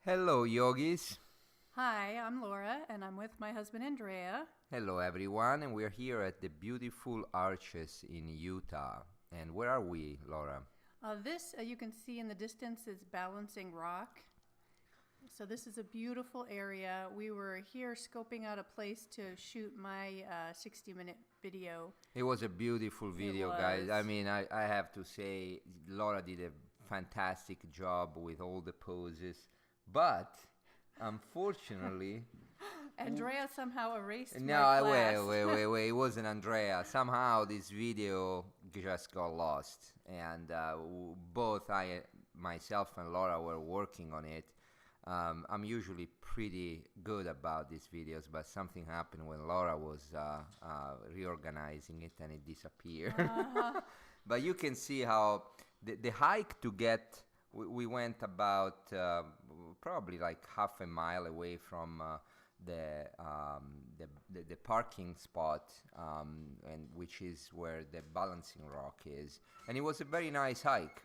Hello, yogis. Hi, I'm Laura, and I'm with my husband Andrea. Hello, everyone, and we're here at the beautiful Arches in Utah. And where are we, Laura? This you can see in the distance is Balancing Rock. So this is a beautiful area. We were here scoping out a place to shoot my 60-minute video. It was a beautiful It video, guys. I was. mean, I have to say, Laura did a fantastic job with all the poses. But, unfortunately, Andrea somehow erased no, my class. wait. It wasn't Andrea. Somehow this video just got lost, and both myself, and Laura were working on it. I'm usually pretty good about these videos, but something happened when Laura was reorganizing it, and it disappeared. But you can see how the hike to get. We went about probably like half a mile away from the parking spot, and which is where the balancing rock is, and it was a very nice hike.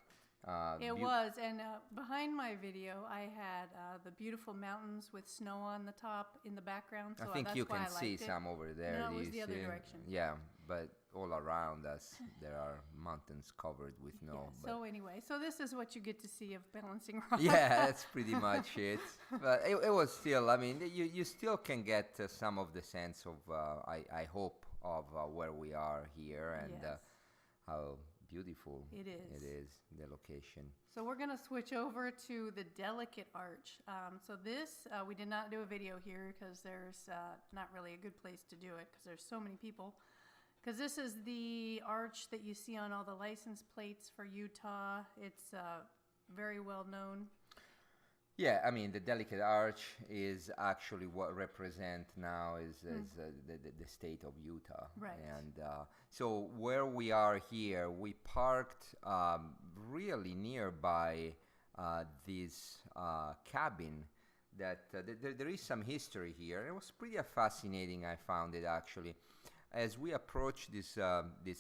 It was, and behind my video, I had the beautiful mountains with snow on the top in the background. I So think that's you why can I see liked it. some over there. No, Do it was you the other see? direction. Yeah, but all around us there are mountains covered with snow. Yeah, But so anyway, so this is what you get to see of Balancing Rock. yeah, that's pretty much it. But it was still, I mean, you still can get some of the sense of, I hope, of where we are here and Yes. how beautiful It is. the location. So we're going to switch over to the Delicate Arch. So this, we did not do a video here because there's not really a good place to do it because there's so many people. Because this is the arch that you see on all the license plates for Utah. It's very well known. Yeah, I mean, the Delicate Arch is actually what represent now is the state of Utah. Right. And so where we are here, we parked really nearby this cabin that there is some history here. It was pretty fascinating, I found it actually. As we approach this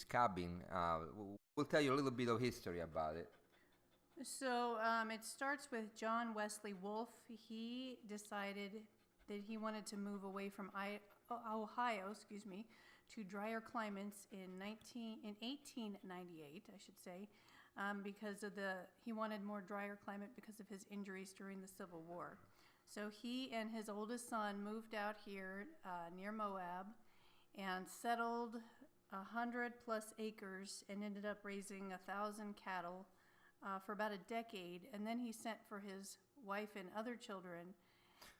cabin, we'll tell you a little bit of history about it. So it starts with John Wesley Wolfe. He decided that he wanted to move away from Ohio, to drier climates in 1898, I should say, because of he wanted more drier climate because of his injuries during the Civil War. So he and his oldest son moved out here near Moab and settled 100+ acres and ended up raising 1,000 cattle for about a decade, and then he sent for his wife and other children.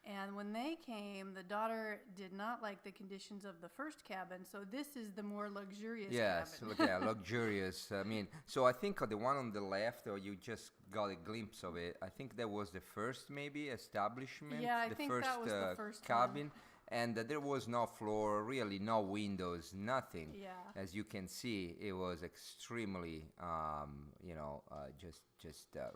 And when they came, the daughter did not like the conditions of the first cabin, so this is the more luxurious Yes, cabin. yeah, luxurious. I mean, so I think the one on the left, or you just got a glimpse of it, I think that was the first maybe establishment, Yeah, I the think first that was the first cabin. one. And there was no floor, really no windows, nothing. Yeah. As you can see, it was extremely, just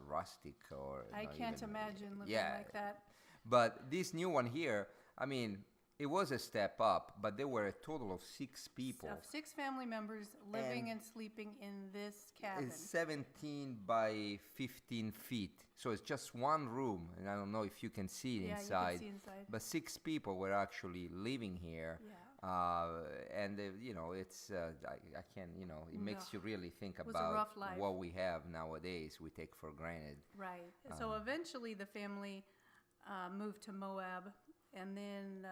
rustic, or I not can't even, imagine living yeah. like that. But this new one here, I mean, it was a step up, but there were a total of 6 people. Of 6 family members living And and sleeping in this cabin. It's 17 by 15 feet, so it's just one room, and I don't know if you can see it Yeah, you can inside. see inside. But 6 people were actually living here, and it's I can it makes you really think was a rough about life. what we have nowadays. We take for granted. Right. So eventually the family moved to Moab, and then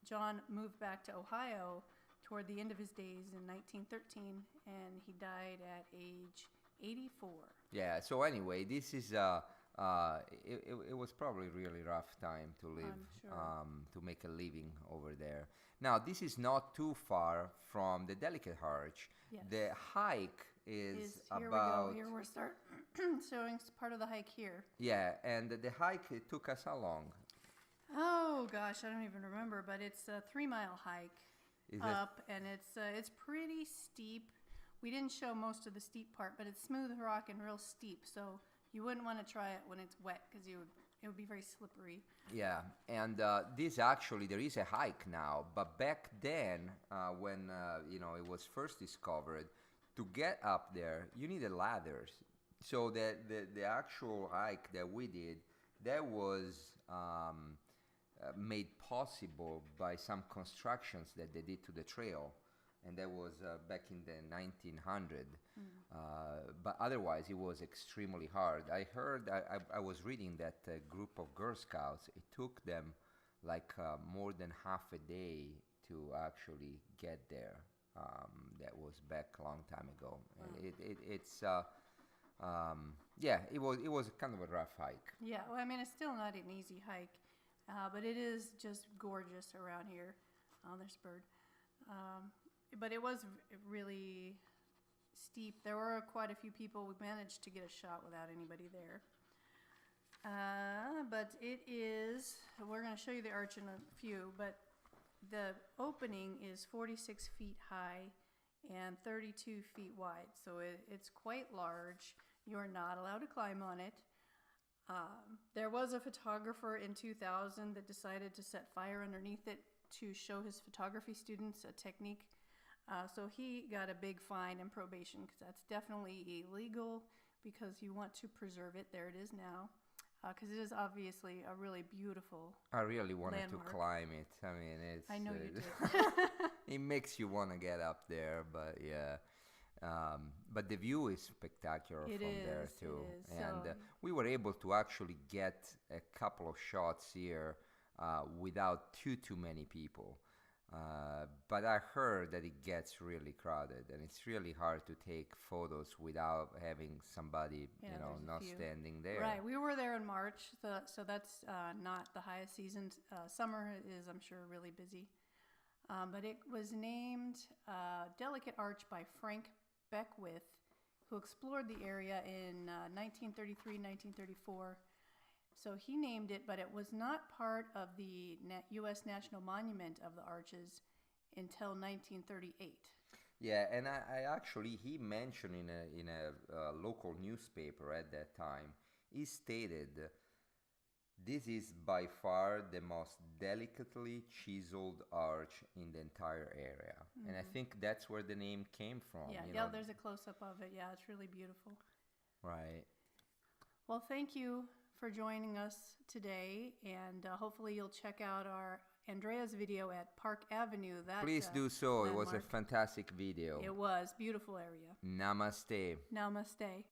John moved back to Ohio toward the end of his days in 1913, and he died at age 84. Yeah. So anyway, this is it was probably a really rough time to live, I'm sure. to make a living over there. Now, this is not too far from the Delicate Arch. Yes. The hike is Here about, we go. Here we're showing part of the hike here. yeah, and the hike, it took us how long? Oh gosh, I don't even remember, but it's a 3-mile hike Is it- up, and it's pretty steep. We didn't show most of the steep part, but it's smooth rock and real steep, so you wouldn't want to try it when it's wet because it would be very slippery. Yeah, and this actually, there is a hike now, but back then, when it was first discovered, to get up there, you needed ladders. So the actual hike that we did, that was made possible by some constructions that they did to the trail, and that was back in the 1900. But otherwise, it was extremely hard. I heard, I was reading that a group of Girl Scouts, it took them like more than half a day to actually get there. That was back a long time ago. It's yeah, it was kind of a rough hike. Yeah, well, I mean, it's still not an easy hike, but it is just gorgeous around here. Oh, there's a bird. But it was really steep. There were quite a few people. We managed to get a shot without anybody there. But it is, we're going to show you the arch in a few, but the opening is 46 feet high and 32 feet wide. So it's quite large. You're not allowed to climb on it. There was a photographer in 2000 that decided to set fire underneath it to show his photography students a technique. So he got a big fine and probation because that's definitely illegal because you want to preserve it. There it is now. Because it is obviously a really beautiful I really wanted landmark. to climb it. I mean, it's. I know you did. It makes you want to get up there, but yeah. But the view is spectacular from there too, it is. and So, we were able to actually get a couple of shots here without too many people. But I heard that it gets really crowded, and it's really hard to take photos without having somebody, Yeah, there's a not few. standing there. right, we were there in March, so that's not the highest season. Summer is, I'm sure, really busy. But it was named Delicate Arch by Frank Beckwith, who explored the area in 1933, 1934. So he named it, but it was not part of the U.S. National Monument of the Arches until 1938. Yeah, and I actually he mentioned in a local newspaper at that time. He stated, "This is by far the most delicately chiseled arch in the entire area," and I think that's where the name came from. Yeah, there's a close-up of it. Yeah, it's really beautiful. Right. Well, thank you for joining us today, and hopefully you'll check out our Andrea's video at Park Avenue. Please do so. It was a landmark. fantastic video. It was beautiful area. Namaste. Namaste.